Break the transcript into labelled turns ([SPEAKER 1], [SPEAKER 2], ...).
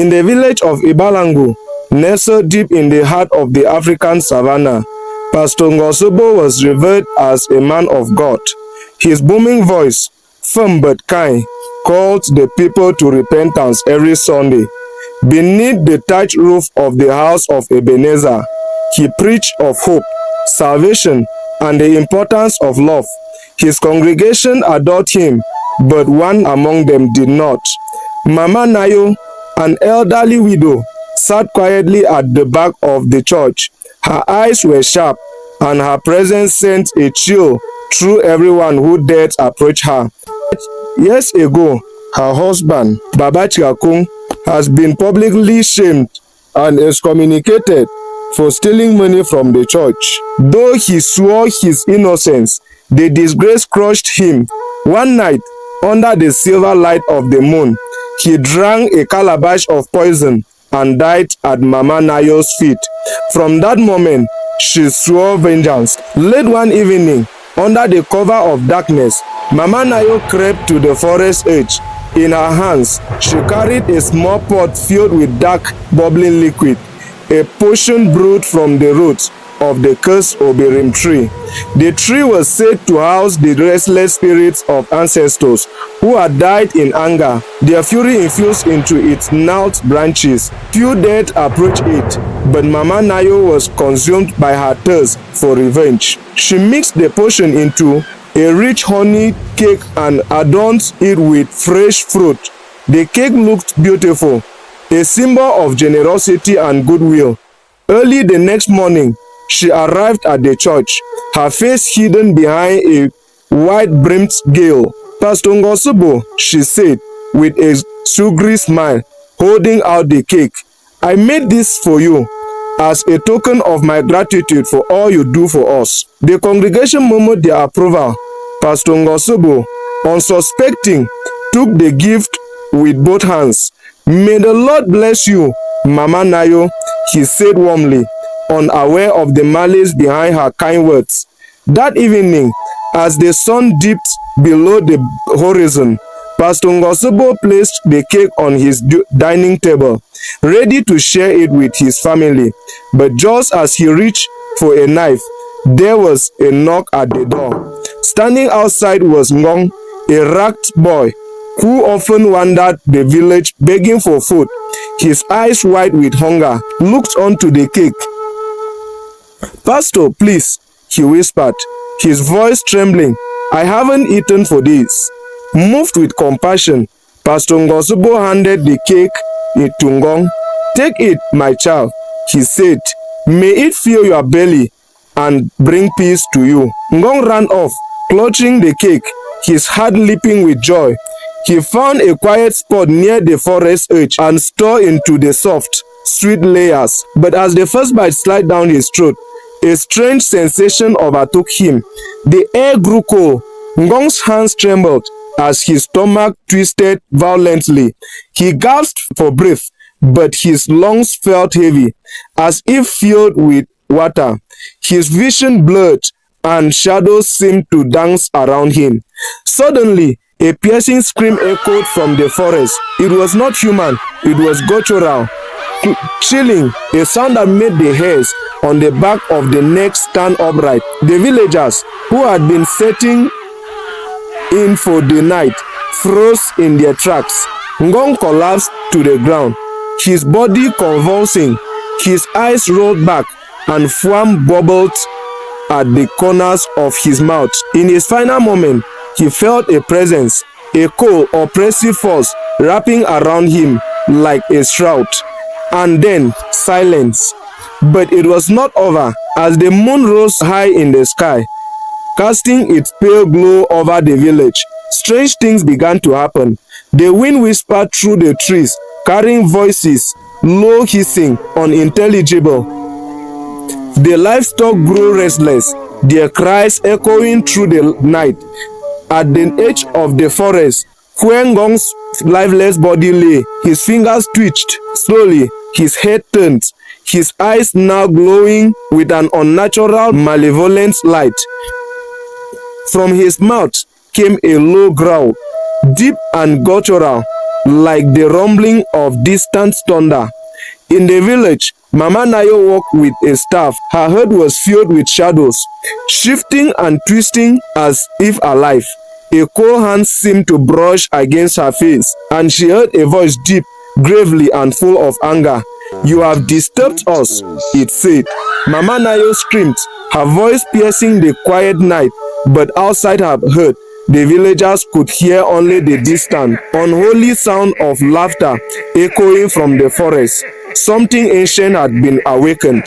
[SPEAKER 1] In the village of Ibalangu, nestled deep in the heart of the African savannah, Pastor Ngosobo was revered as a man of God. His booming voice, firm but kind, called the people to repentance every Sunday. Beneath the thatched roof of the house of Ebenezer, he preached of hope, salvation, and the importance of love. His congregation adored him, but one among them did not. Mama Nayo, an elderly widow, sat quietly at the back of the church. Her eyes were sharp, and her presence sent a chill through everyone who dared approach her. Years ago, her husband, Baba Chikakung, has been publicly shamed and excommunicated for stealing money from the church. Though he swore his innocence, the disgrace crushed him. One night, under the silver light of the moon, he drank a calabash of poison and died at Mama Nayo's feet. From that moment, she swore vengeance. Late one evening, under the cover of darkness, Mama Nayo crept to the forest edge. In her hands, she carried a small pot filled with dark, bubbling liquid, a potion brewed from the roots of the cursed Oberim tree. The tree was said to house the restless spirits of ancestors who had died in anger. Their fury infused into its gnarled branches. Few dared approach it, but Mama Nayo was consumed by her thirst for revenge. She mixed the potion into a rich honey cake and adorned it with fresh fruit. The cake looked beautiful, a symbol of generosity and goodwill. Early the next morning, she arrived at the church, her face hidden behind a wide-brimmed veil. Pastor Ngosobo, she said, with a sugary smile, holding out the cake, I made this for you as a token of my gratitude for all you do for us. The congregation murmured their approval. Pastor Ngosobo, unsuspecting, took the gift with both hands. May the Lord bless you, Mama Nayo, he said warmly, unaware of the malice behind her kind words. That evening, as the sun dipped below the horizon, Pastor Ngosobo placed the cake on his dining table, ready to share it with his family. But just as he reached for a knife, there was a knock at the door. Standing outside was Ngong, a ragged boy who often wandered the village begging for food. His eyes wide with hunger, looked onto the cake. Pastor, please, he whispered, his voice trembling. I haven't eaten for days. Moved with compassion, Pastor Ngosobo handed the cake to Ngong. Take it, my child, he said. May it fill your belly and bring peace to you. Ngong ran off, clutching the cake, his heart leaping with joy. He found a quiet spot near the forest edge and stole into the soft, sweet layers. But as the first bite slid down his throat, a strange sensation overtook him. The air grew cold. Ngong's hands trembled as his stomach twisted violently. He gasped for breath, but his lungs felt heavy, as if filled with water. His vision blurred, and shadows seemed to dance around him. Suddenly, a piercing scream echoed from the forest. It was not human, it was guttural, chilling, a sound that made the hairs on the back of the neck stand upright. The villagers, who had been setting in for the night, froze in their tracks. Ngong collapsed to the ground, his body convulsing, his eyes rolled back, and foam bubbled at the corners of his mouth. In his final moment, he felt a presence, a cold, oppressive force wrapping around him like a shroud. And then silence. But it was not over. As the moon rose high in the sky, casting its pale glow over the village, strange things began to happen. The wind whispered through the trees, carrying voices, low hissing, unintelligible. The livestock grew restless, their cries echoing through the night. At the edge of the forest, where Ngong's lifeless body lay, his fingers twitched. Slowly, his head turned, his eyes now glowing with an unnatural, malevolent light. From his mouth came a low growl, deep and guttural, like the rumbling of distant thunder. In the village, Mama Nayo walked with a staff. Her head was filled with shadows, shifting and twisting as if alive. A cold hand seemed to brush against her face, and she heard a voice deep, gravely, and full of anger. "You have disturbed us," it said. Mama Nayo screamed, her voice piercing the quiet night, but outside her hut, the villagers could hear only the distant, unholy sound of laughter echoing from the forest. Something ancient had been awakened.